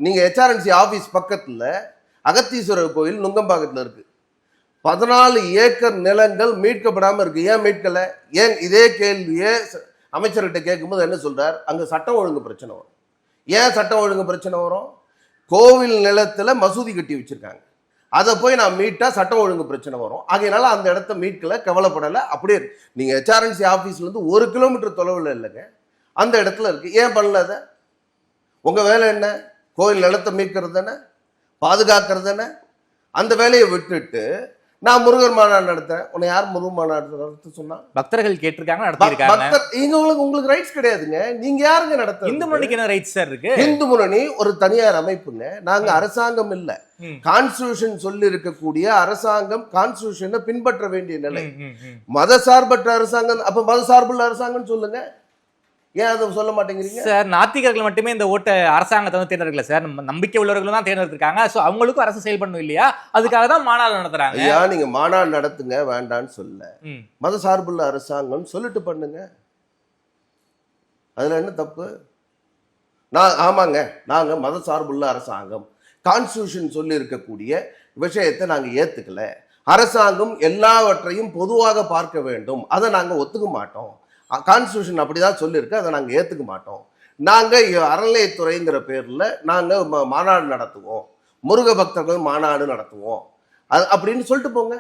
நீங்க HRNC office பக்கத்துல அகத்தீஸ்வரர் கோயில் நுங்கம்பாக்கத்துல இருக்கு. 14 ஏக்கர் நிலங்கள் மீட்கப்படாம இருக்கு. ஏன் மீட்கல? ஏன் இதே கேள்வியே அமைச்சர்கிட்ட கேட்கும்போது என்ன சொல்றார்? அங்க சட்டம் ஒழுங்கு பிரச்சனை வரும். ஏன் சட்டம் ஒழுங்கு பிரச்சனை வரும்? கோவில் நிலத்துல மசூதி கட்டி வச்சிருக்காங்க, அதை போய் நான் மீட்டா சட்டம் ஒழுங்கு பிரச்சனை வரும். ஆகையினால அந்த இடத்த மீட்கல, கவலைப்படலை. அப்படியே நீங்க HRNC ஆபீஸ்ல இருந்து 1 கிலோமீட்டர் தொலைவில் இல்லைங்க, அந்த இடத்துல இருக்கு. ஏன் பண்ணல? அதை உங்க வேலை என்ன? கோவில் நிலத்தை மீட்கிறது தானே, பாதுகாக்கிறது தானே. அந்த வேலையை விட்டுட்டு நான் முருகர் மாநாடு நடத்துறேன். உன்னை யார் முருகர் மாநாடு நடத்த சொன்னா? பக்தர்கள் கேட்டிருக்காங்க, நடத்திருக்காங்க. உங்களுக்கு ரைட்ஸ் கிடையாதுங்க. நீங்க யாருங்க நடத்த? இந்து முன்னணிக்கு என்ன ரைட்ஸ் சார் இருக்கு? இந்து முன்னணி ஒரு தனியார் அமைப்புங்க. நாங்க அரசாங்கம் இல்ல. கான்ஸ்டிடியூஷன் சொல்லி இருக்கக்கூடிய அரசாங்கம் கான்ஸ்டிடியூஷனை பின்பற்ற வேண்டிய நிலை. மத சார்பற்ற அரசாங்கம். அப்ப மத சார்புள்ள அரசாங்கம் சொல்லுங்க. ஏன் அதை சொல்ல மாட்டேங்கிறீங்க சார்? நாத்திகர்கள் மட்டுமே இந்த ஓட்டை அரசாங்கத்தை வந்து தேர்ந்தெடுக்கல சார், நம்பிக்கை உள்ளவர்களும் தான் தேர்ந்தெடுத்திருக்காங்க. ஸோ அவங்களுக்கும் அரசு செயல்படணும் இல்லையா? அதுக்காக தான் மாநாடு நடத்துறாங்க. ஐயா, நீங்க மாநாடு நடத்துங்க, வேண்டான்னு சொல்ல. மத சார்புள்ள அரசாங்கம் சொல்லிட்டு பண்ணுங்க, அதுல என்ன தப்பு? ஆமாங்க, நாங்க மத சார்புள்ள அரசாங்கம், கான்ஸ்டிடியூஷன் சொல்லி இருக்கக்கூடிய விஷயத்தை நாங்க ஏத்துக்கல, அரசாங்கம் எல்லாவற்றையும் பொதுவாக பார்க்க வேண்டும், அதை நாங்க ஒத்துக்க மாட்டோம், கான்ஸ்டிடியூஷன் அப்படிதான் சொல்லியிருக்கு, அதை நாங்கள் ஏற்றுக்க மாட்டோம், நாங்கள் அறநிலையத்துறைங்கிற பேரில் நாங்கள் மாநாடு நடத்துவோம், முருக பக்தர்கள் மாநாடு நடத்துவோம், அது அப்படின்னு சொல்லிட்டு போங்க.